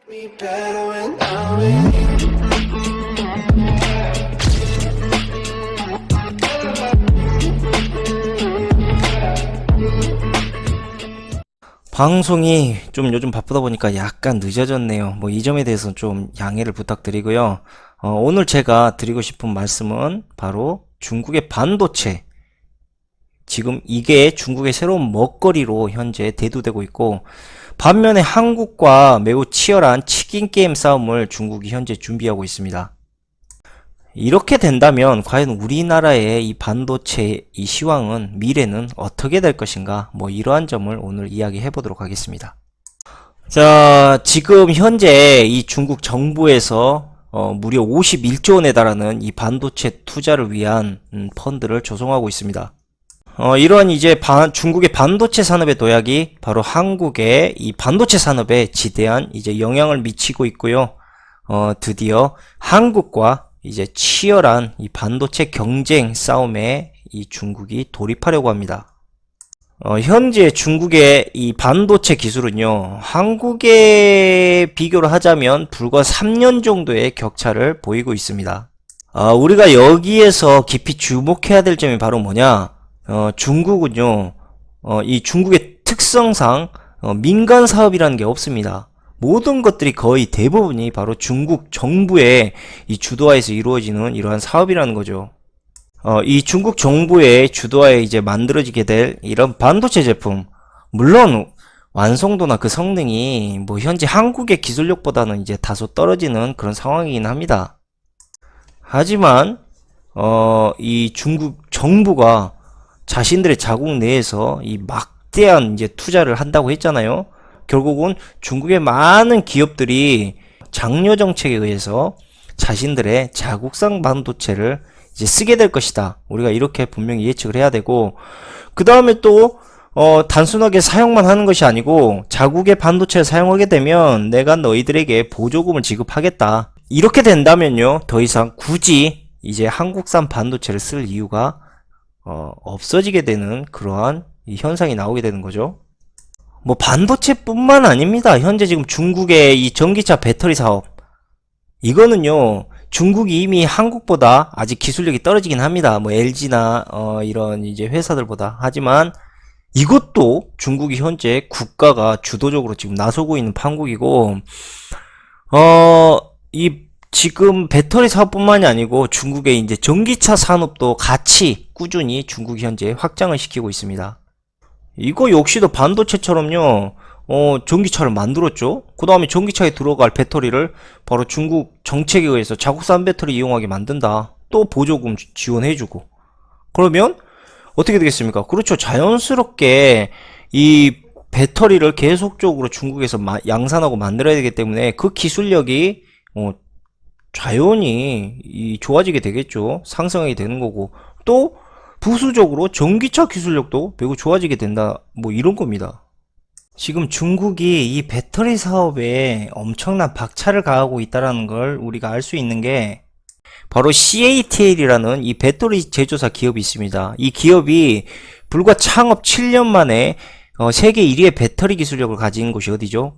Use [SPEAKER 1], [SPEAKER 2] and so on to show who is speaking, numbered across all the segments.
[SPEAKER 1] Me better when I'm with you.
[SPEAKER 2] 방송이 좀 요즘 바쁘다 보니까 약간 늦어졌네요. 뭐 이 점에 대해서는 좀 양해를 부탁드리고요. 오늘 제가 드리고 싶은 말씀은 바로 중국의 반도체. 지금 이게 중국의 새로운 먹거리로 현재 대두되고 있고, 반면에 한국과 매우 치열한 치킨 게임 싸움을 중국이 현재 준비하고 있습니다. 이렇게 된다면 과연 우리나라의 이 반도체 이 시황은, 미래는 어떻게 될 것인가, 뭐 이러한 점을 오늘 이야기해 보도록 하겠습니다. 자, 지금 현재 이 중국 정부에서 무려 51조 원에 달하는 이 반도체 투자를 위한 펀드를 조성하고 있습니다. 이러한 이제 중국의 반도체 산업의 도약이 바로 한국의 이 반도체 산업에 지대한 이제 영향을 미치고 있고요. 드디어 한국과 이제 치열한 이 반도체 경쟁 싸움에 이 중국이 돌입하려고 합니다. 현재 중국의 이 반도체 기술은요, 한국에 비교를 하자면 불과 3년 정도의 격차를 보이고 있습니다. 우리가 여기에서 깊이 주목해야 될 점이 바로 뭐냐? 중국은요, 이 중국의 특성상 민간 사업이라는 게 없습니다. 모든 것들이 거의 대부분이 바로 중국 정부의 이 주도하에서 이루어지는 이러한 사업이라는 거죠. 이 중국 정부의 주도하에 이제 만들어지게 될 이런 반도체 제품, 물론 완성도나 그 성능이 뭐 현재 한국의 기술력보다는 이제 다소 떨어지는 그런 상황이긴 합니다. 하지만 이 중국 정부가 자신들의 자국 내에서 이 막대한 이제 투자를 한다고 했잖아요. 결국은 중국의 많은 기업들이 장려 정책에 의해서 자신들의 자국산 반도체를 이제 쓰게 될 것이다. 우리가 이렇게 분명히 예측을 해야 되고, 그 다음에 또 단순하게 사용만 하는 것이 아니고 자국의 반도체를 사용하게 되면 내가 너희들에게 보조금을 지급하겠다. 이렇게 된다면요, 더 이상 굳이 이제 한국산 반도체를 쓸 이유가 없어지게 되는 그러한 이 현상이 나오게 되는 거죠. 뭐 반도체뿐만 아닙니다. 현재 지금 중국의 이 전기차 배터리 사업, 이거는요, 중국이 이미 한국보다 아직 기술력이 떨어지긴 합니다. 뭐 LG나 이런 이제 회사들보다. 하지만 이것도 중국이 현재 국가가 주도적으로 지금 나서고 있는 판국이고, 이 지금 배터리 사업뿐만이 아니고 중국의 이제 전기차 산업도 같이 꾸준히 중국이 현재 확장을 시키고 있습니다. 이거 역시도 반도체처럼요, 전기차를 만들었죠. 그 다음에 전기차에 들어갈 배터리를 바로 중국 정책에 의해서 자국산 배터리 이용하게 만든다. 또 보조금 지원해주고. 그러면 어떻게 되겠습니까? 그렇죠. 자연스럽게 이 배터리를 계속적으로 중국에서 양산하고 만들어야 되기 때문에 그 기술력이 자연히 좋아지게 되겠죠. 상승하게 되는 거고, 또 부수적으로 전기차 기술력도 매우 좋아지게 된다. 뭐 이런 겁니다. 지금 중국이 이 배터리 사업에 엄청난 박차를 가하고 있다는 걸 우리가 알 수 있는 게 바로 CATL이라는 이 배터리 제조사 기업이 있습니다. 이 기업이 불과 창업 7년 만에 세계 1위의 배터리 기술력을 가진 곳이 어디죠?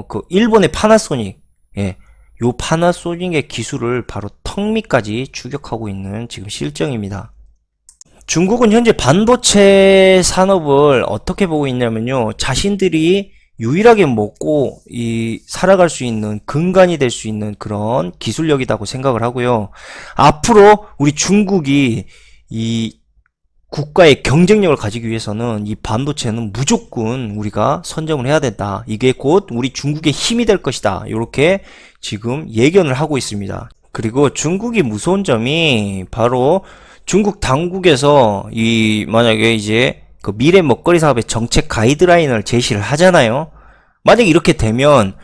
[SPEAKER 2] 그 일본의 파나소닉. 예. 요 파나소닉의 기술을 바로 턱 밑까지 추격하고 있는 지금 실정입니다. 중국은 현재 반도체 산업을 어떻게 보고 있냐면요, 자신들이 유일하게 먹고 살아갈 수 있는 근간이 될 수 있는 그런 기술력이라고 생각을 하고요. 앞으로 우리 중국이 이 국가의 경쟁력을 가지기 위해서는 이 반도체는 무조건 우리가 선점을 해야 된다. 이게 곧 우리 중국의 힘이 될 것이다. 이렇게 지금 예견을 하고 있습니다. 그리고 중국이 무서운 점이 바로 중국 당국에서 만약에 이제 그 미래 먹거리 사업의 정책 가이드라인을 제시를 하잖아요. 만약에 이렇게 되면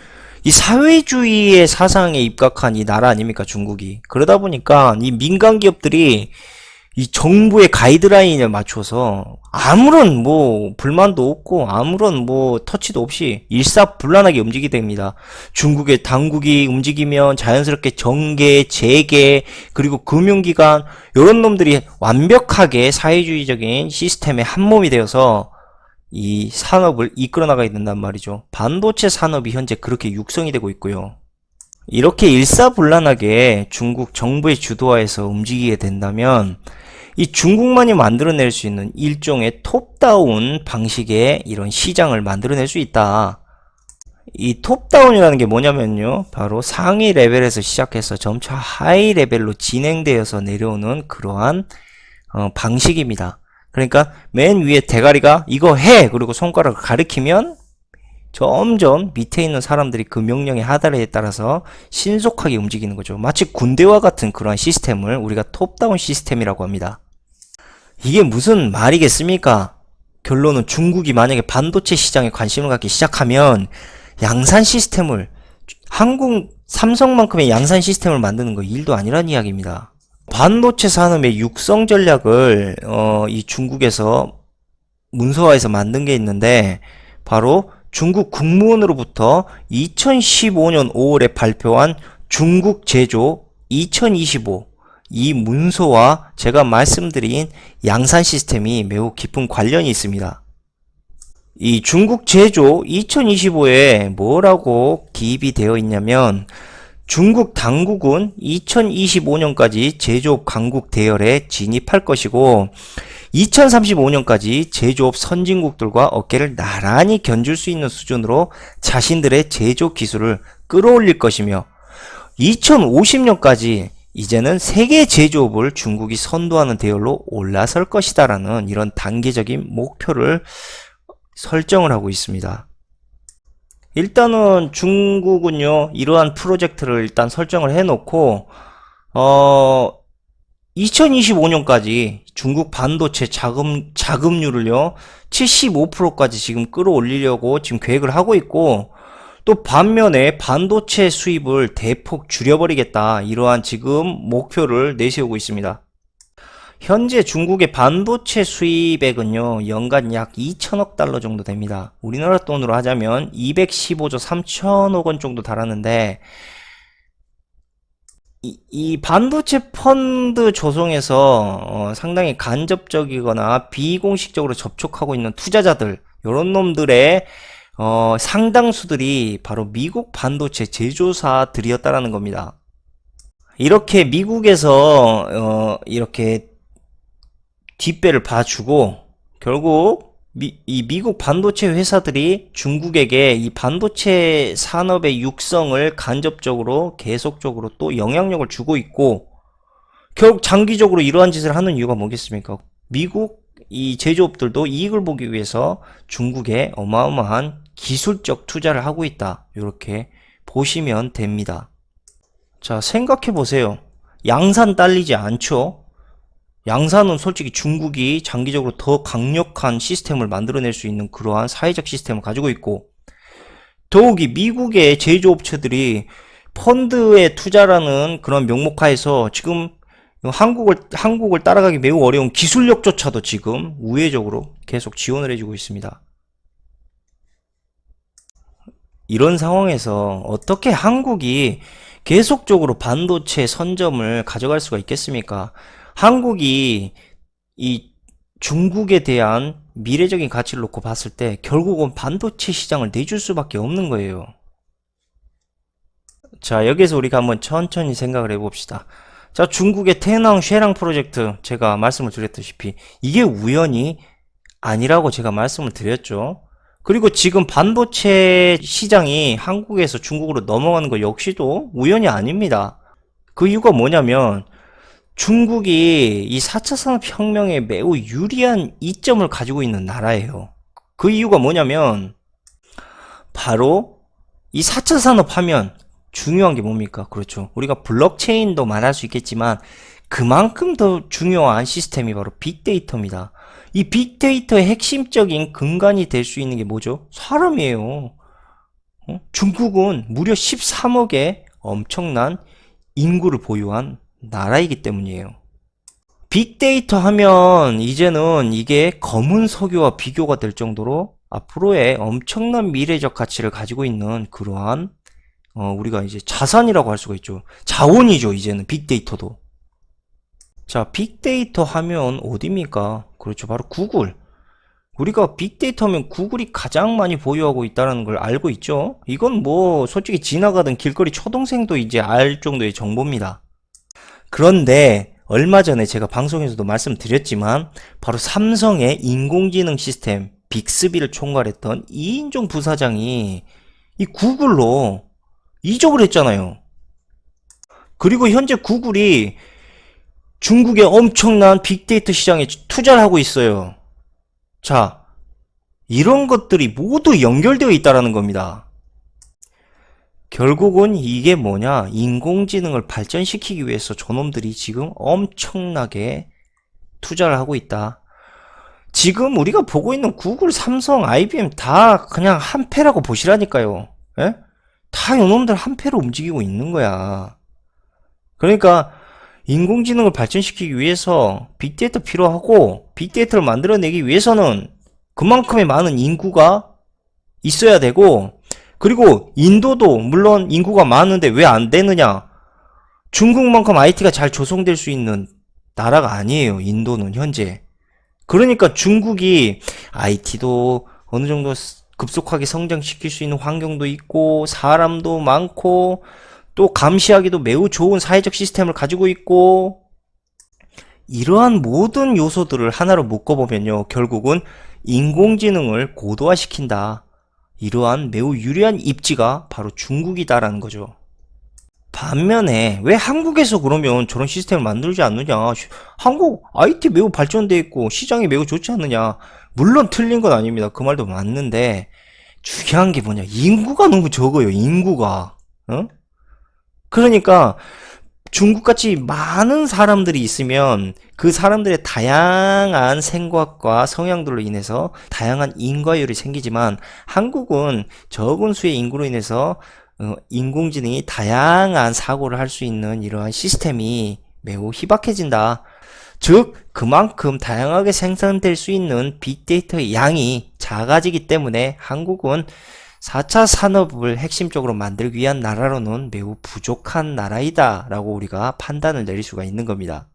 [SPEAKER 2] 이 사회주의의 사상에 입각한 이 나라 아닙니까, 중국이. 그러다 보니까 이 민간 기업들이 이 정부의 가이드라인을 맞춰서 아무런 뭐 불만도 없고 아무런 뭐 터치도 없이 일사불란하게 움직이게 됩니다. 중국의 당국이 움직이면 자연스럽게 정계, 재계, 그리고 금융기관, 이런 놈들이 완벽하게 사회주의적인 시스템의 한 몸이 되어서 이 산업을 이끌어 나가야 된단 말이죠. 반도체 산업이 현재 그렇게 육성이 되고 있고요. 이렇게 일사불란하게 중국 정부의 주도하에서 움직이게 된다면 이 중국만이 만들어낼 수 있는 일종의 톱다운 방식의 이런 시장을 만들어낼 수 있다. 이 톱다운이라는 게 뭐냐면요, 바로 상위 레벨에서 시작해서 점차 하이 레벨로 진행되어서 내려오는 그러한 방식입니다. 그러니까 맨 위에 대가리가 이거 해! 그리고 손가락을 가리키면 점점 밑에 있는 사람들이 그 명령의 하달에 따라서 신속하게 움직이는 거죠. 마치 군대와 같은 그러한 시스템을 우리가 톱다운 시스템이라고 합니다. 이게 무슨 말이겠습니까? 결론은 중국이 만약에 반도체 시장에 관심을 갖기 시작하면 양산 시스템을, 한국 삼성만큼의 양산 시스템을 만드는 거 일도 아니란 이야기입니다. 반도체 산업의 육성 전략을 이 중국에서 문서화해서 만든 게 있는데, 바로 중국 국무원으로부터 2015년 5월에 발표한 중국 제조 2025, 이 문서와 제가 말씀드린 양산 시스템이 매우 깊은 관련이 있습니다. 이 중국 제조 2025에 뭐라고 기입이 되어 있냐면, 중국 당국은 2025년까지 제조업 강국 대열에 진입할 것이고 2035년까지 제조업 선진국들과 어깨를 나란히 견줄 수 있는 수준으로 자신들의 제조 기술을 끌어올릴 것이며 2050년까지 이제는 세계 제조업을 중국이 선도하는 대열로 올라설 것이다라는 이런 단계적인 목표를 설정을 하고 있습니다. 일단은 중국은요, 이러한 프로젝트를 일단 설정을 해놓고 2025년까지 중국 반도체 자금률을요 75%까지 지금 끌어올리려고 지금 계획을 하고 있고, 또 반면에 반도체 수입을 대폭 줄여버리겠다, 이러한 지금 목표를 내세우고 있습니다. 현재 중국의 반도체 수입액은요 연간 약 2천억 달러 정도 됩니다. 우리나라 돈으로 하자면 215조 3천억 원 정도 달하는데, 이 반도체 펀드 조성에서 상당히 간접적이거나 비공식적으로 접촉하고 있는 투자자들, 요런 놈들의 상당수들이 바로 미국 반도체 제조사들이었다라는 겁니다. 이렇게 미국에서 이렇게 뒷배를 봐주고 결국 이 미국 반도체 회사들이 중국에게 이 반도체 산업의 육성을 간접적으로 계속적으로 또 영향력을 주고 있고, 결국 장기적으로 이러한 짓을 하는 이유가 뭐겠습니까? 미국 이 제조업들도 이익을 보기 위해서 중국에 어마어마한 기술적 투자를 하고 있다, 이렇게 보시면 됩니다. 자, 생각해 보세요. 양산 딸리지 않죠? 양산은 솔직히 중국이 장기적으로 더 강력한 시스템을 만들어낼 수 있는 그러한 사회적 시스템을 가지고 있고, 더욱이 미국의 제조업체들이 펀드에 투자라는 그런 명목하에서 지금 한국을 따라가기 매우 어려운 기술력조차도 지금 우회적으로 계속 지원을 해주고 있습니다. 이런 상황에서 어떻게 한국이 계속적으로 반도체 선점을 가져갈 수가 있겠습니까? 한국이 이 중국에 대한 미래적인 가치를 놓고 봤을 때 결국은 반도체 시장을 내줄 수밖에 없는 거예요. 자, 여기서 우리가 한번 천천히 생각을 해봅시다. 자, 중국의 태낭 쉐랑 프로젝트, 제가 말씀을 드렸다시피 이게 우연이 아니라고 제가 말씀을 드렸죠. 그리고 지금 반도체 시장이 한국에서 중국으로 넘어가는 거 역시도 우연이 아닙니다. 그 이유가 뭐냐면 중국이 이 4차 산업혁명에 매우 유리한 이점을 가지고 있는 나라예요. 그 이유가 뭐냐면 바로 이 4차 산업 하면 중요한 게 뭡니까? 그렇죠. 우리가 블록체인도 말할 수 있겠지만 그만큼 더 중요한 시스템이 바로 빅데이터입니다. 이 빅데이터의 핵심적인 근간이 될 수 있는 게 뭐죠? 사람이에요. 중국은 무려 13억의 엄청난 인구를 보유한 나라이기 때문이에요. 빅데이터 하면 이제는 이게 검은 석유와 비교가 될 정도로 앞으로의 엄청난 미래적 가치를 가지고 있는 그러한 우리가 이제 자산이라고 할 수가 있죠. 자원이죠, 이제는 빅데이터도. 자, 빅데이터 하면 어디입니까? 그렇죠, 바로 구글. 우리가 빅데이터면 구글이 가장 많이 보유하고 있다는 걸 알고 있죠. 이건 뭐 솔직히 지나가던 길거리 초동생도 이제 알 정도의 정보입니다. 그런데 얼마 전에 제가 방송에서도 말씀드렸지만 바로 삼성의 인공지능 시스템 빅스비를 총괄했던 이인종 부사장이 이 구글로 이적을 했잖아요. 그리고 현재 구글이 중국의 엄청난 빅데이터 시장에 투자를 하고 있어요. 자, 이런 것들이 모두 연결되어 있다는 겁니다. 결국은 이게 뭐냐? 인공지능을 발전시키기 위해서 저놈들이 지금 엄청나게 투자를 하고 있다. 지금 우리가 보고 있는 구글, 삼성, IBM 다 그냥 한 패라고 보시라니까요. 예? 다 요놈들 한 패로 움직이고 있는 거야. 그러니까 인공지능을 발전시키기 위해서 빅데이터 필요하고, 빅데이터를 만들어내기 위해서는 그만큼의 많은 인구가 있어야 되고, 그리고 인도도 물론 인구가 많은데 왜 안 되느냐? 중국만큼 IT가 잘 조성될 수 있는 나라가 아니에요, 인도는 현재. 그러니까 중국이 IT도 어느 정도 급속하게 성장시킬 수 있는 환경도 있고, 사람도 많고, 또 감시하기도 매우 좋은 사회적 시스템을 가지고 있고, 이러한 모든 요소들을 하나로 묶어보면요, 결국은 인공지능을 고도화시킨다. 이러한 매우 유리한 입지가 바로 중국이다라는 거죠. 반면에 왜 한국에서 그러면 저런 시스템을 만들지 않느냐? 한국 IT 매우 발전되어 있고 시장이 매우 좋지 않느냐? 물론 틀린 건 아닙니다. 그 말도 맞는데 중요한 게 뭐냐? 인구가 너무 적어요. 인구가. 어? 그러니까 중국같이 많은 사람들이 있으면 그 사람들의 다양한 생각과 성향들로 인해서 다양한 인과율이 생기지만, 한국은 적은 수의 인구로 인해서 인공지능이 다양한 사고를 할 수 있는 이러한 시스템이 매우 희박해진다. 즉 그만큼 다양하게 생산될 수 있는 빅데이터의 양이 작아지기 때문에 한국은 4차 산업을 핵심적으로 만들기 위한 나라로는 매우 부족한 나라이다 라고 우리가 판단을 내릴 수가 있는 겁니다.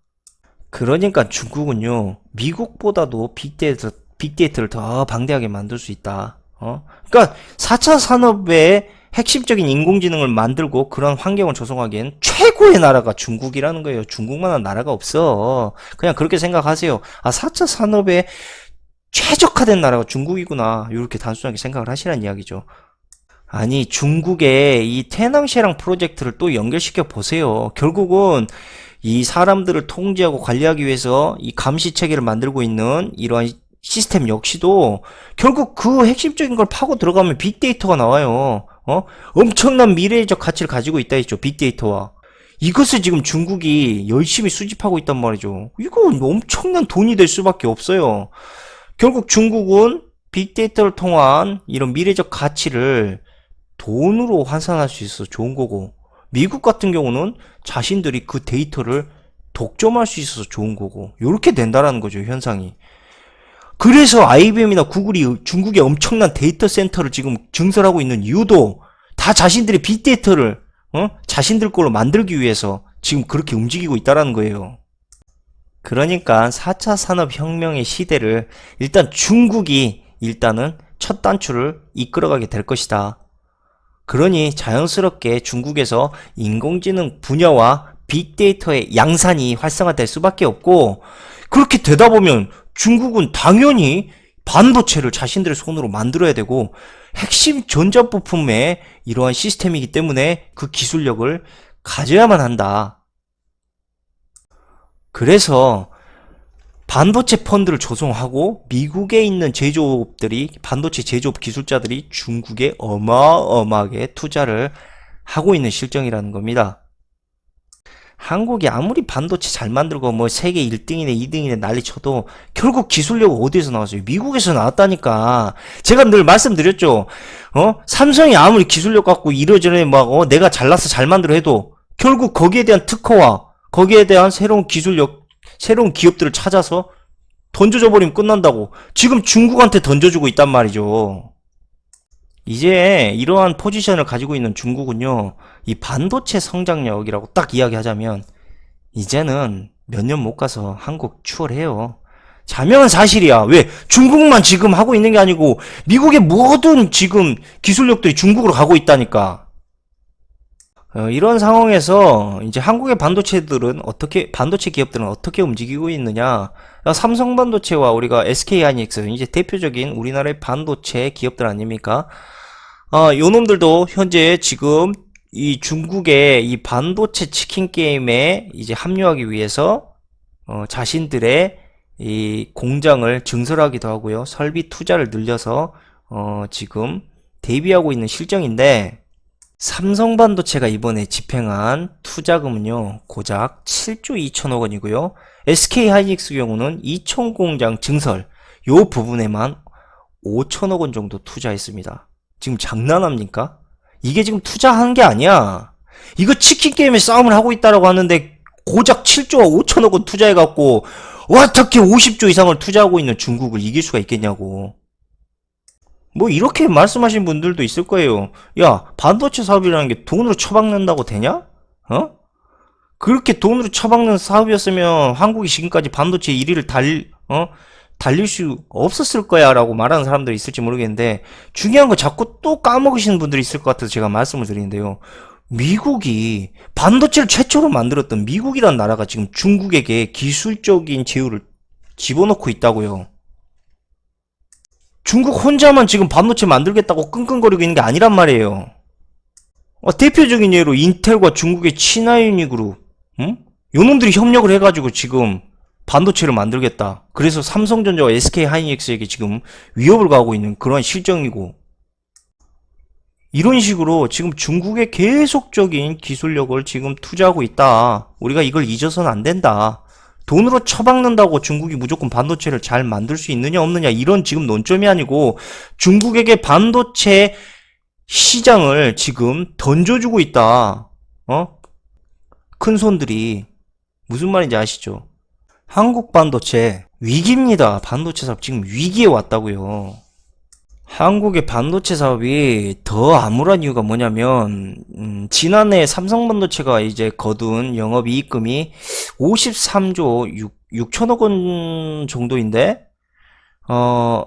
[SPEAKER 2] 그러니까 중국은요, 미국보다도 빅데이터를 더 방대하게 만들 수 있다. 그러니까 4차 산업의 핵심적인 인공지능을 만들고 그런 환경을 조성하기엔 최고의 나라가 중국이라는 거예요. 중국만한 나라가 없어. 그냥 그렇게 생각하세요. 아, 4차 산업에 최적화된 나라가 중국이구나. 이렇게 단순하게 생각을 하시라는 이야기죠. 아니, 중국의 이 태낭시랑 프로젝트를 또 연결시켜 보세요. 결국은 이 사람들을 통제하고 관리하기 위해서 이 감시 체계를 만들고 있는 이러한 시스템 역시도 결국 그 핵심적인 걸 파고 들어가면 빅데이터가 나와요. 엄청난 미래적 가치를 가지고 있다 했죠. 빅데이터와. 이것을 지금 중국이 열심히 수집하고 있단 말이죠. 이거 엄청난 돈이 될 수밖에 없어요. 결국 중국은 빅데이터를 통한 이런 미래적 가치를 돈으로 환산할 수 있어서 좋은 거고, 미국 같은 경우는 자신들이 그 데이터를 독점할 수 있어서 좋은 거고, 이렇게 된다라는 거죠, 현상이. 그래서 IBM이나 구글이 중국의 엄청난 데이터 센터를 지금 증설하고 있는 이유도 다 자신들의 빅데이터를 자신들 걸로 만들기 위해서 지금 그렇게 움직이고 있다라는 거예요. 그러니까 4차 산업혁명의 시대를 일단 중국이 일단은 첫 단추를 이끌어가게 될 것이다. 그러니 자연스럽게 중국에서 인공지능 분야와 빅데이터의 양산이 활성화될 수밖에 없고, 그렇게 되다 보면 중국은 당연히 반도체를 자신들의 손으로 만들어야 되고, 핵심 전자부품의 이러한 시스템이기 때문에 그 기술력을 가져야만 한다. 그래서 반도체 펀드를 조성하고 미국에 있는 제조업들이, 반도체 제조업 기술자들이 중국에 어마어마하게 투자를 하고 있는 실정이라는 겁니다. 한국이 아무리 반도체 잘 만들고 뭐 세계 1등이네 2등이네 난리 쳐도 결국 기술력은 어디에서 나왔어요? 미국에서 나왔다니까. 제가 늘 말씀드렸죠. 삼성이 아무리 기술력 갖고 이러저러 막 내가 잘나서 잘 만들어 해도 결국 거기에 대한 특허와 거기에 대한 새로운 기술력, 새로운 기업들을 찾아서 던져줘 버리면 끝난다고 지금 중국한테 던져주고 있단 말이죠. 이제 이러한 포지션을 가지고 있는 중국은요, 이 반도체 성장력이라고 딱 이야기하자면 이제는 몇 년 못 가서 한국 추월해요. 자명한 사실이야. 왜? 중국만 지금 하고 있는 게 아니고 미국의 모든 지금 기술력들이 중국으로 가고 있다니까. 이런 상황에서 이제 한국의 반도체 기업들은 어떻게 움직이고 있느냐? 삼성 반도체와 우리가 SK 하이닉스, 이제 대표적인 우리나라의 반도체 기업들 아닙니까? 요 놈들도 현재 지금 이 중국의 이 반도체 치킨 게임에 이제 합류하기 위해서 자신들의 이 공장을 증설하기도 하고요. 설비 투자를 늘려서 지금 대비하고 있는 실정인데, 삼성반도체가 이번에 집행한 투자금은요, 고작 7조 2천억 원이고요. SK하이닉스 경우는 이천 공장 증설, 요 부분에만 5천억 원 정도 투자했습니다. 지금 장난합니까? 이게 지금 투자한 게 아니야. 이거 치킨 게임에 싸움을 하고 있다라고 하는데 고작 7조와 5천억 원 투자해갖고 어떻게 50조 이상을 투자하고 있는 중국을 이길 수가 있겠냐고. 뭐 이렇게 말씀하신 분들도 있을 거예요. 야, 반도체 사업이라는 게 돈으로 처박는다고 되냐? 그렇게 돈으로 처박는 사업이었으면 한국이 지금까지 반도체 1위를 달릴 수 없었을 거야 라고 말하는 사람들이 있을지 모르겠는데, 중요한 거 자꾸 또 까먹으시는 분들이 있을 것 같아서 제가 말씀을 드리는데요. 미국이 반도체를 최초로 만들었던 미국이란 나라가 지금 중국에게 기술적인 제휴를 집어넣고 있다고요. 중국 혼자만 지금 반도체 만들겠다고 끙끙거리고 있는 게 아니란 말이에요. 대표적인 예로 인텔과 중국의 친화유니 그룹, 요놈들이 협력을 해가지고 지금 반도체를 만들겠다. 그래서 삼성전자와 SK하이닉스에게 지금 위협을 가하고 있는 그런 실정이고, 이런 식으로 지금 중국의 계속적인 기술력을 지금 투자하고 있다. 우리가 이걸 잊어서는 안 된다. 돈으로 처박는다고 중국이 무조건 반도체를 잘 만들 수 있느냐 없느냐, 이런 지금 논점이 아니고 중국에게 반도체 시장을 지금 던져주고 있다. 큰 손들이. 무슨 말인지 아시죠? 한국 반도체 위기입니다. 반도체 사업 지금 위기에 왔다고요. 한국의 반도체 사업이 더 암울한 이유가 뭐냐면, 지난해 삼성반도체가 이제 거둔 영업이익금이 53조 6천억 원 정도인데,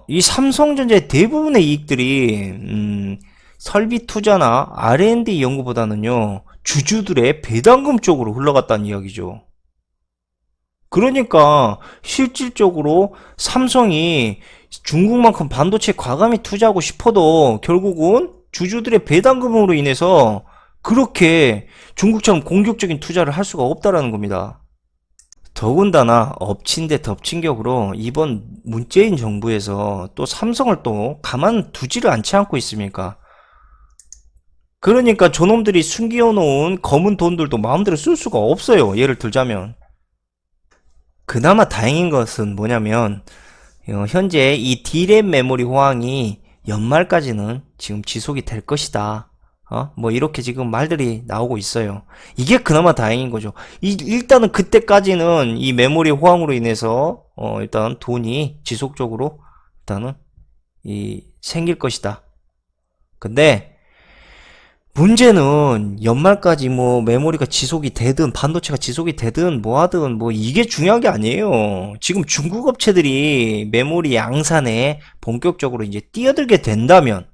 [SPEAKER 2] 이 삼성전자의 대부분의 이익들이, 설비 투자나 R&D 연구보다는요, 주주들의 배당금 쪽으로 흘러갔다는 이야기죠. 그러니까 실질적으로 삼성이 중국만큼 반도체에 과감히 투자하고 싶어도 결국은 주주들의 배당금으로 인해서 그렇게 중국처럼 공격적인 투자를 할 수가 없다라는 겁니다. 더군다나 엎친 데 덮친 격으로 이번 문재인 정부에서 또 삼성을 또 가만두지를 않지 않고 있습니까? 그러니까 저놈들이 숨겨놓은 검은 돈들도 마음대로 쓸 수가 없어요. 예를 들자면, 그나마 다행인 것은 뭐냐면, 현재 이 D램 메모리 호황이 연말까지는 지금 지속이 될 것이다. 뭐 이렇게 지금 말들이 나오고 있어요. 이게 그나마 다행인 거죠. 일단은 그때까지는 이 메모리 호황으로 인해서 일단 돈이 지속적으로 일단은 생길 것이다. 근데 문제는 연말까지 뭐 메모리가 지속이 되든 반도체가 지속이 되든 뭐 하든 뭐 이게 중요한 게 아니에요. 지금 중국 업체들이 메모리 양산에 본격적으로 이제 뛰어들게 된다면,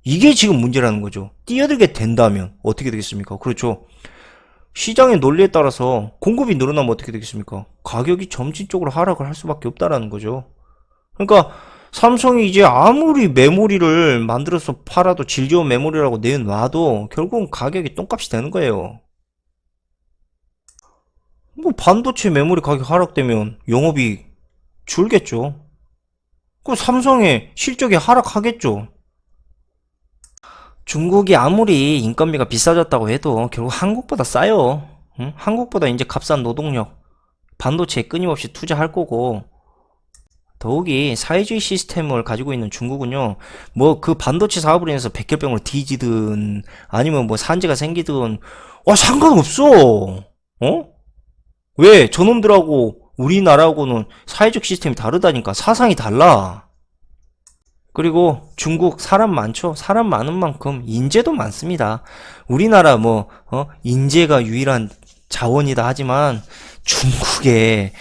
[SPEAKER 2] 이게 지금 문제라는 거죠. 뛰어들게 된다면 어떻게 되겠습니까? 그렇죠. 시장의 논리에 따라서 공급이 늘어나면 어떻게 되겠습니까? 가격이 점진적으로 하락을 할 수밖에 없다라는 거죠. 그러니까 삼성이 이제 아무리 메모리를 만들어서 팔아도 질 좋은 메모리라고 내놔도 결국은 가격이 똥값이 되는 거예요. 뭐 반도체 메모리 가격 하락되면 영업이 줄겠죠. 그 삼성의 실적이 하락하겠죠. 중국이 아무리 인건비가 비싸졌다고 해도 결국 한국보다 싸요. 한국보다 이제 값싼 노동력, 반도체에 끊임없이 투자할 거고, 더욱이 사회주의 시스템을 가지고 있는 중국은요, 뭐 그 반도체 사업으로 인해서 백혈병을 뒤지든 아니면 뭐 산재가 생기든 상관없어. 왜? 저놈들하고 우리나라하고는 사회적 시스템이 다르다니까. 사상이 달라. 그리고 중국 사람 많죠. 사람 많은 만큼 인재도 많습니다. 우리나라 인재가 유일한 자원이다 하지만 중국에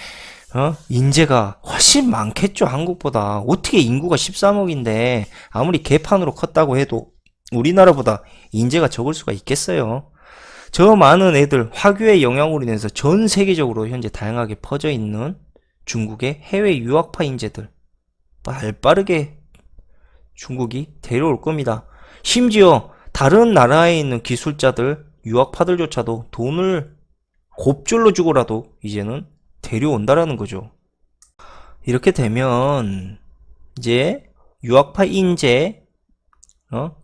[SPEAKER 2] 인재가 훨씬 많겠죠, 한국보다. 어떻게 인구가 13억인데, 아무리 개판으로 컸다고 해도 우리나라보다 인재가 적을 수가 있겠어요. 저 많은 애들, 화교의 영향으로 인해서 전 세계적으로 현재 다양하게 퍼져 있는 중국의 해외 유학파 인재들, 빠르게 중국이 데려올 겁니다. 심지어 다른 나라에 있는 기술자들, 유학파들조차도 돈을 곱줄로 주고라도 이제는 데려온다라는 거죠. 이렇게 되면 이제 유학파 인재,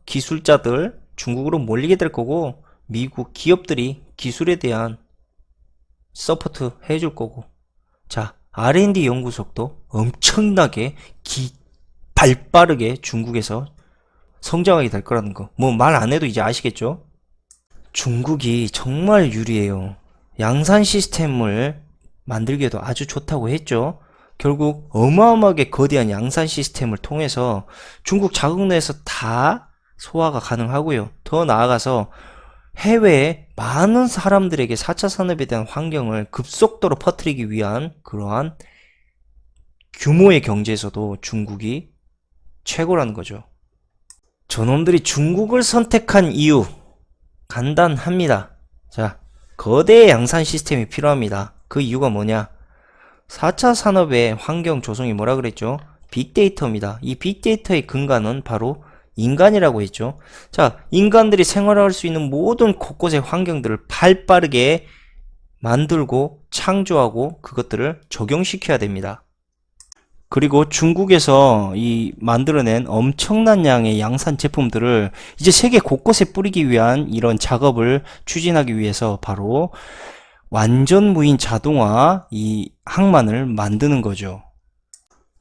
[SPEAKER 2] 기술자들 중국으로 몰리게 될 거고, 미국 기업들이 기술에 대한 서포트 해줄 거고, 자, R&D 연구소도 엄청나게 발빠르게 중국에서 성장하게 될 거라는 거. 뭐 말 안 해도 이제 아시겠죠? 중국이 정말 유리해요. 양산 시스템을 만들기에도 아주 좋다고 했죠. 결국 어마어마하게 거대한 양산 시스템을 통해서 중국 자국 내에서 다 소화가 가능하고요. 더 나아가서 해외에 많은 사람들에게 4차 산업에 대한 환경을 급속도로 퍼뜨리기 위한 그러한 규모의 경제에서도 중국이 최고라는 거죠. 저놈들이 중국을 선택한 이유 간단합니다. 자, 거대 양산 시스템이 필요합니다. 그 이유가 뭐냐? 4차 산업의 환경 조성이 뭐라 그랬죠? 빅데이터입니다. 이 빅데이터의 근간은 바로 인간이라고 했죠. 자, 인간들이 생활할 수 있는 모든 곳곳의 환경들을 발빠르게 만들고 창조하고 그것들을 적용시켜야 됩니다. 그리고 중국에서 이 만들어낸 엄청난 양의 양산 제품들을 이제 세계 곳곳에 뿌리기 위한 이런 작업을 추진하기 위해서 바로 완전 무인 자동화 이 항만을 만드는 거죠.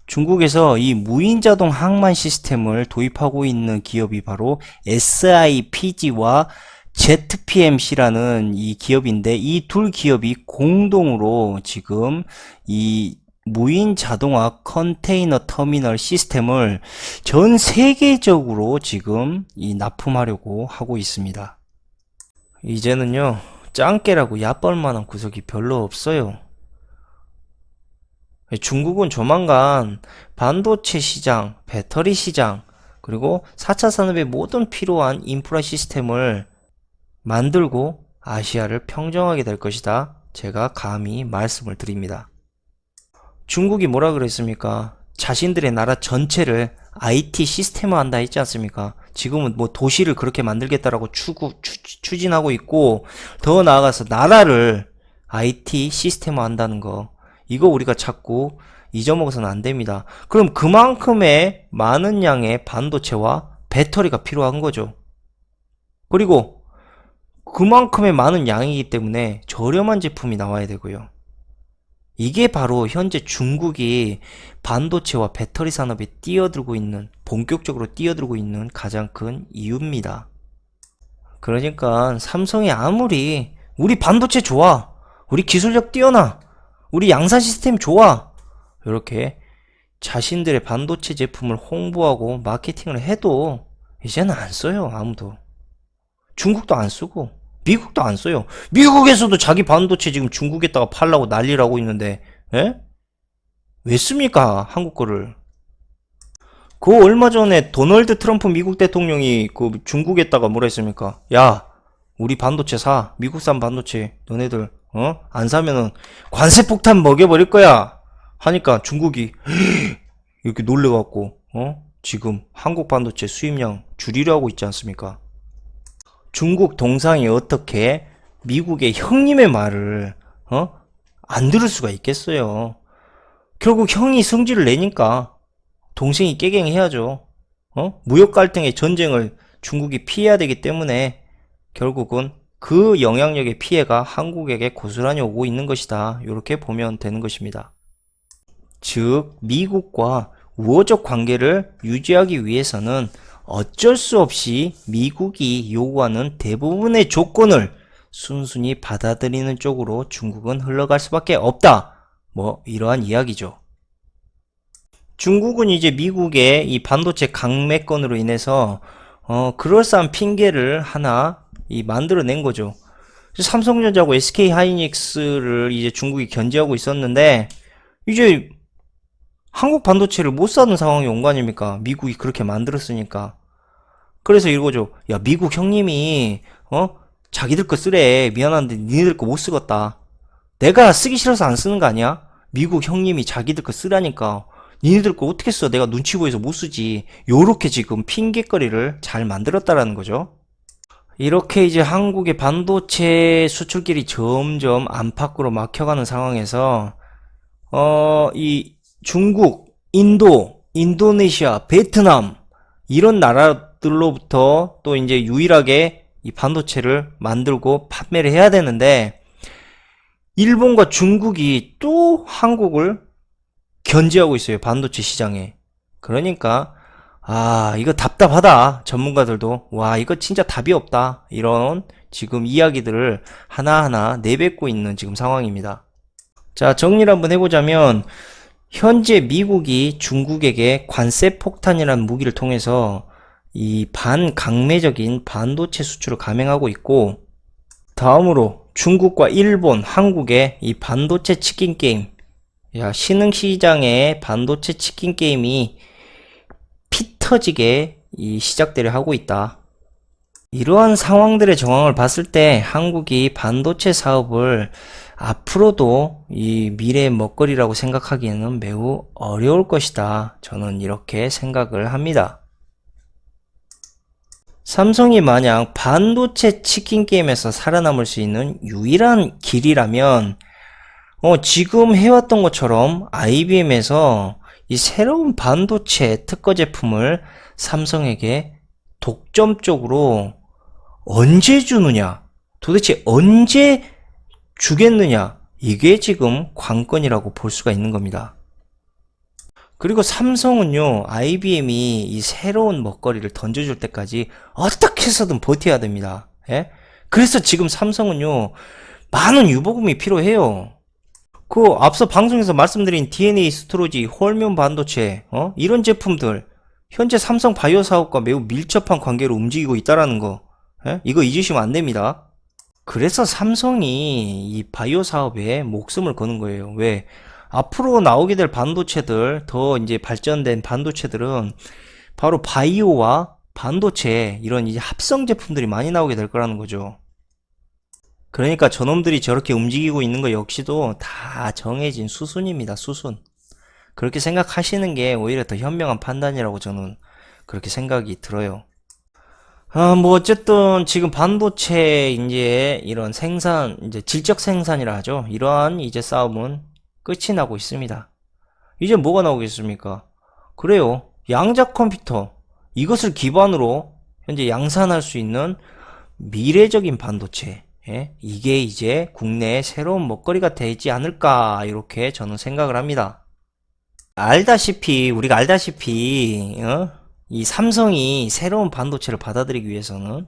[SPEAKER 2] 중국에서 이 무인 자동 항만 시스템을 도입하고 있는 기업이 바로 SIPG와 ZPMC라는 이 기업인데, 이 둘 기업이 공동으로 지금 이 무인 자동화 컨테이너 터미널 시스템을 전 세계적으로 지금 납품하려고 하고 있습니다. 이제는요, 짱깨라고 얕볼 만한 구석이 별로 없어요. 중국은 조만간 반도체 시장, 배터리 시장, 그리고 4차 산업의 모든 필요한 인프라 시스템을 만들고 아시아를 평정하게 될 것이다. 제가 감히 말씀을 드립니다. 중국이 뭐라 그랬습니까? 자신들의 나라 전체를 IT 시스템화 한다 했지 않습니까? 지금은 뭐 도시를 그렇게 만들겠다라고 추진하고 있고, 더 나아가서 나라를 IT 시스템화 한다는 거, 이거 우리가 자꾸 잊어먹어서는 안 됩니다. 그럼 그만큼의 많은 양의 반도체와 배터리가 필요한 거죠. 그리고 그만큼의 많은 양이기 때문에 저렴한 제품이 나와야 되고요. 이게 바로 현재 중국이 반도체와 배터리 산업에 본격적으로 뛰어들고 있는 가장 큰 이유입니다. 그러니까 삼성이 아무리 우리 반도체 좋아, 우리 기술력 뛰어나, 우리 양산 시스템 좋아, 이렇게 자신들의 반도체 제품을 홍보하고 마케팅을 해도 이제는 안 써요. 아무도. 중국도 안 쓰고 미국도 안 써요. 미국에서도 자기 반도체 지금 중국에다가 팔라고 난리를 하고 있는데, 에? 왜 씁니까? 한국 거를. 그 얼마 전에 도널드 트럼프 미국 대통령이 그 중국에다가 뭐라 했습니까? 야, 우리 반도체 사. 미국산 반도체. 너네들 안 사면은 관세 폭탄 먹여버릴 거야. 하니까 중국이 이렇게 놀래갖고 지금 한국 반도체 수입량 줄이려 하고 있지 않습니까? 중국 동상이 어떻게 미국의 형님의 말을 안 들을 수가 있겠어요. 결국 형이 성질을 내니까 동생이 깨갱해야죠. 무역 갈등의 전쟁을 중국이 피해야 되기 때문에 결국은 그 영향력의 피해가 한국에게 고스란히 오고 있는 것이다. 이렇게 보면 되는 것입니다. 즉 미국과 우호적 관계를 유지하기 위해서는 어쩔 수 없이 미국이 요구하는 대부분의 조건을 순순히 받아들이는 쪽으로 중국은 흘러갈 수밖에 없다. 뭐 이러한 이야기죠. 중국은 이제 미국의 이 반도체 강매건으로 인해서 그럴싸한 핑계를 하나 만들어낸 거죠. 삼성전자하고 SK 하이닉스를 이제 중국이 견제하고 있었는데 이제 한국 반도체를 못 사는 상황이 온 거 아닙니까? 미국이 그렇게 만들었으니까. 그래서 이거죠. 야, 미국 형님이, 자기들 거 쓰래. 미안한데 니네들 거 못 쓰겠다. 내가 쓰기 싫어서 안 쓰는 거 아니야? 미국 형님이 자기들 거 쓰라니까. 니네들 거 어떻게 써? 내가 눈치 보여서 못 쓰지. 요렇게 지금 핑계거리를 잘 만들었다라는 거죠. 이렇게 이제 한국의 반도체 수출길이 점점 안팎으로 막혀가는 상황에서, 이 중국, 인도, 인도네시아, 베트남, 이런 나라들로부터 또 이제 유일하게 이 반도체를 만들고 판매를 해야 되는데, 일본과 중국이 또 한국을 견제하고 있어요. 반도체 시장에. 그러니까, 이거 답답하다. 전문가들도. 와, 이거 진짜 답이 없다. 이런 지금 이야기들을 하나하나 내뱉고 있는 지금 상황입니다. 자, 정리를 한번 해보자면, 현재 미국이 중국에게 관세 폭탄이라는 무기를 통해서 이 반강매적인 반도체 수출을 감행하고 있고, 다음으로 중국과 일본, 한국의 이 반도체 치킨 게임, 야, 신흥시장의 반도체 치킨 게임이 피 터지게 시작되려 하고 있다. 이러한 상황들의 정황을 봤을 때 한국이 반도체 사업을 앞으로도 이 미래의 먹거리라고 생각하기에는 매우 어려울 것이다. 저는 이렇게 생각을 합니다. 삼성이 만약 반도체 치킨 게임에서 살아남을 수 있는 유일한 길이라면 지금 해왔던 것처럼 IBM에서 이 새로운 반도체 특허 제품을 삼성에게 독점적으로 언제 주느냐, 도대체 언제 주겠느냐, 이게 지금 관건이라고 볼 수가 있는 겁니다. 그리고 삼성은요, IBM이 이 새로운 먹거리를 던져줄 때까지 어떻게 해서든 버텨야 됩니다. 예? 그래서 지금 삼성은요, 많은 유보금이 필요해요. 그 앞서 방송에서 말씀드린 DNA 스토로지, 홀면 반도체, 이런 제품들 현재 삼성 바이오 사업과 매우 밀접한 관계로 움직이고 있다라는 거, 이거 잊으시면 안 됩니다. 그래서 삼성이 이 바이오 사업에 목숨을 거는 거예요. 왜? 앞으로 나오게 될 반도체들, 더 이제 발전된 반도체들은 바로 바이오와 반도체, 이런 이제 합성 제품들이 많이 나오게 될 거라는 거죠. 그러니까 저놈들이 저렇게 움직이고 있는 거 역시도 다 정해진 수순입니다. 수순. 그렇게 생각하시는 게 오히려 더 현명한 판단이라고 저는 그렇게 생각이 들어요. 뭐 어쨌든 지금 반도체 이제 이런 생산, 이제 질적 생산이라 하죠. 이러한 이제 싸움은 끝이 나고 있습니다. 이제 뭐가 나오겠습니까? 그래요. 양자 컴퓨터. 이것을 기반으로 현재 양산할 수 있는 미래적인 반도체. 이게 이제 국내의 새로운 먹거리가 되지 않을까, 이렇게 저는 생각을 합니다. 우리가 알다시피, 이 삼성이 새로운 반도체를 받아들이기 위해서는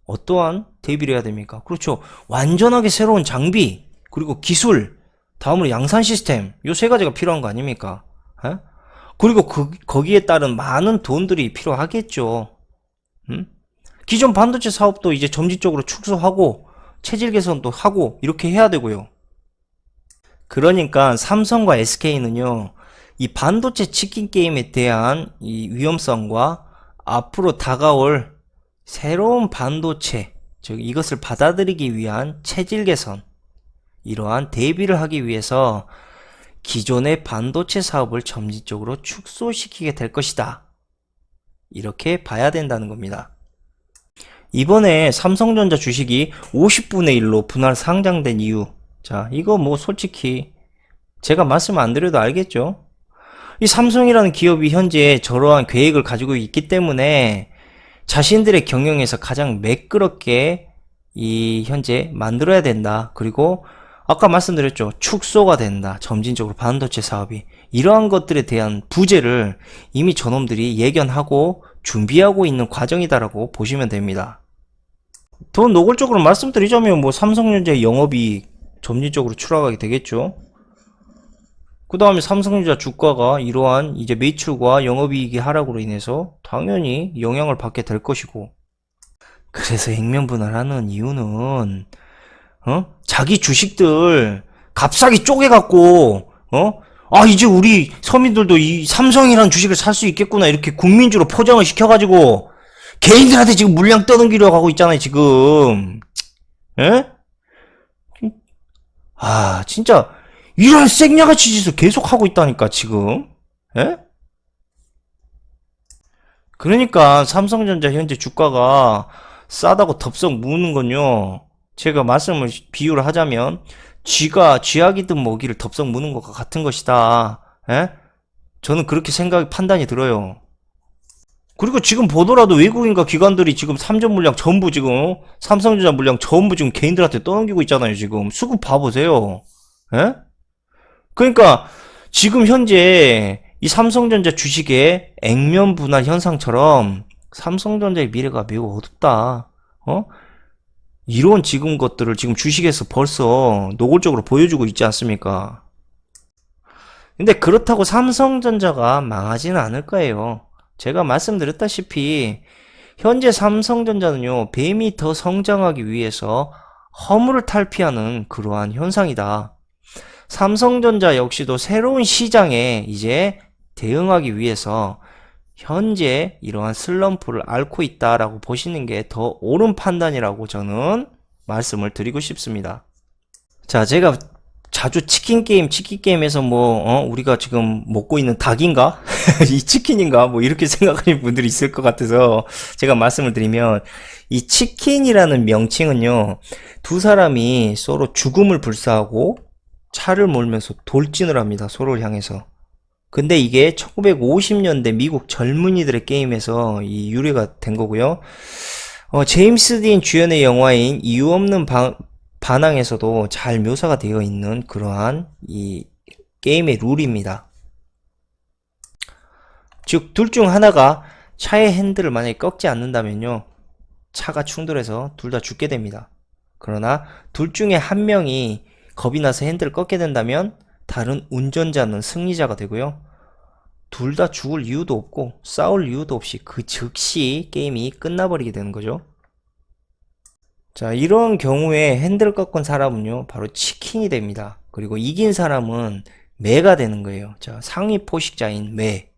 [SPEAKER 2] 어떠한 대비를 해야 됩니까? 그렇죠. 완전하게 새로운 장비, 그리고 기술, 다음으로 양산 시스템, 요 세 가지가 필요한 거 아닙니까? 그리고 거기에 따른 많은 돈들이 필요하겠죠. 기존 반도체 사업도 이제 점진적으로 축소하고, 체질 개선도 하고, 이렇게 해야 되고요. 그러니까 삼성과 SK는요, 이 반도체 치킨 게임에 대한 이 위험성과 앞으로 다가올 새로운 반도체, 즉 이것을 받아들이기 위한 체질 개선, 이러한 대비를 하기 위해서 기존의 반도체 사업을 점진적으로 축소시키게 될 것이다. 이렇게 봐야 된다는 겁니다. 이번에 삼성전자 주식이 50분의 1로 분할 상장된 이유, 자, 이거 뭐 솔직히 제가 말씀 안 드려도 알겠죠? 이 삼성이라는 기업이 현재 저러한 계획을 가지고 있기 때문에 자신들의 경영에서 가장 매끄럽게 현재 만들어야 된다. 그리고 아까 말씀드렸죠. 축소가 된다. 점진적으로 반도체 사업이. 이러한 것들에 대한 부재를 이미 저놈들이 예견하고 준비하고 있는 과정이다라고 보시면 됩니다. 더 노골적으로 말씀드리자면 뭐 삼성전자 영업이익 점진적으로 추락하게 되겠죠. 그 다음에 삼성전자 주가가 이러한 이제 매출과 영업이익의 하락으로 인해서 당연히 영향을 받게 될 것이고, 그래서 액면분할하는 이유는 자기 주식들 값싸게 쪼개갖고 아, 이제 우리 서민들도 이 삼성이라는 주식을 살 수 있겠구나. 이렇게 국민주로 포장을 시켜가지고 개인들한테 지금 물량 떠넘기려고 하고 있잖아요, 지금. 예? 아, 진짜 이런 생야같이 짓을 계속 하고 있다니까, 지금. 예? 그러니까 삼성전자 현재 주가가 싸다고 덥석 무는 건요. 제가 말씀을 비유를 하자면 쥐약이든 모기를 덥석 무는 것과 같은 것이다. 예? 저는 그렇게 판단이 들어요. 그리고 지금 보더라도 외국인과 기관들이 지금 삼전 물량 전부 지금 삼성전자 물량 전부 지금 개인들한테 떠넘기고 있잖아요. 지금 수급 봐보세요. 예? 그러니까 지금 현재 이 삼성전자 주식의 액면 분할 현상처럼 삼성전자의 미래가 매우 어둡다. 이런 지금 것들을 지금 주식에서 벌써 노골적으로 보여주고 있지 않습니까? 근데 그렇다고 삼성전자가 망하지는 않을 거예요. 제가 말씀드렸다시피 현재 삼성전자는요, 뱀이 더 성장하기 위해서 허물을 탈피하는 그러한 현상이다. 삼성전자 역시도 새로운 시장에 이제 대응하기 위해서 현재 이러한 슬럼프를 앓고 있다라고 보시는 게 더 옳은 판단이라고 저는 말씀을 드리고 싶습니다. 자, 제가 자주 치킨게임에서 우리가 지금 먹고 있는 닭인가? 이 치킨인가? 이렇게 생각하는 분들이 있을 것 같아서 제가 말씀을 드리면, 이 치킨이라는 명칭은요, 두 사람이 서로 죽음을 불사하고 차를 몰면서 돌진을 합니다. 서로를 향해서. 근데 이게 1950년대 미국 젊은이들의 게임에서 이 유래가 된 거고요. 제임스 딘 주연의 영화인 이유 없는 반항에서도 잘 묘사가 되어 있는 그러한 이 게임의 룰입니다. 즉, 둘 중 하나가 차의 핸들을 만약에 꺾지 않는다면요, 차가 충돌해서 둘 다 죽게 됩니다. 그러나 둘 중에 한 명이 겁이 나서 핸들을 꺾게 된다면 다른 운전자는 승리자가 되고요. 둘 다 죽을 이유도 없고 싸울 이유도 없이 그 즉시 게임이 끝나버리게 되는 거죠. 자, 이런 경우에 핸들을 꺾은 사람은요, 바로 치킨이 됩니다. 그리고 이긴 사람은 매가 되는 거예요. 자, 상위 포식자인 매.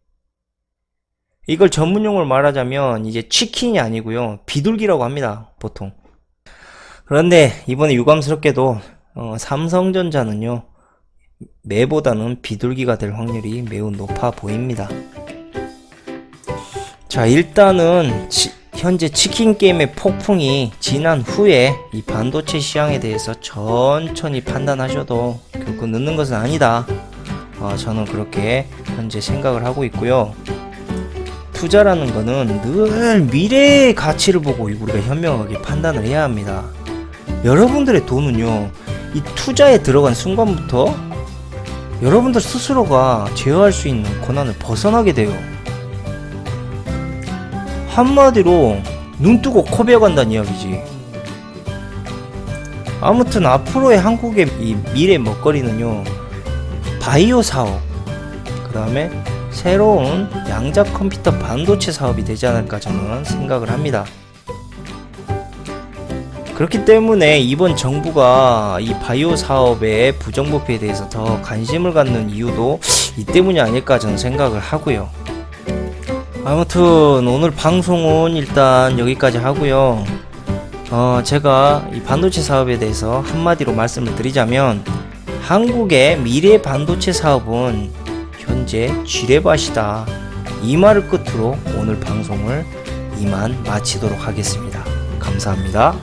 [SPEAKER 2] 이걸 전문용어로 말하자면 이제 치킨이 아니고요, 비둘기라고 합니다, 보통. 그런데 이번에 유감스럽게도 삼성전자는요, 매보다는 비둘기가 될 확률이 매우 높아 보입니다. 자, 일단은 현재 치킨 게임의 폭풍이 지난 후에 이 반도체 시장에 대해서 천천히 판단하셔도 결코 늦는 것은 아니다. 저는 그렇게 현재 생각을 하고 있고요. 투자라는 거는 늘 미래의 가치를 보고 우리가 현명하게 판단을 해야 합니다. 여러분들의 돈은요, 이 투자에 들어간 순간부터 여러분들 스스로가 제어할 수 있는 권한을 벗어나게 돼요. 한마디로 눈 뜨고 코 베어간다는 이야기지. 아무튼 앞으로의 한국의 이 미래 먹거리는요, 바이오 사업, 그 다음에 새로운 양자 컴퓨터 반도체 사업이 되지 않을까 저는 생각을 합니다. 그렇기 때문에 이번 정부가 이 바이오 사업의 부정부패에 대해서 더 관심을 갖는 이유도 이 때문이 아닐까 저는 생각을 하고요. 아무튼 오늘 방송은 일단 여기까지 하고요. 제가 이 반도체 사업에 대해서 한마디로 말씀을 드리자면, 한국의 미래 반도체 사업은 현재 쥐레밭이다. 이 말을 끝으로 오늘 방송을 이만 마치도록 하겠습니다. 감사합니다.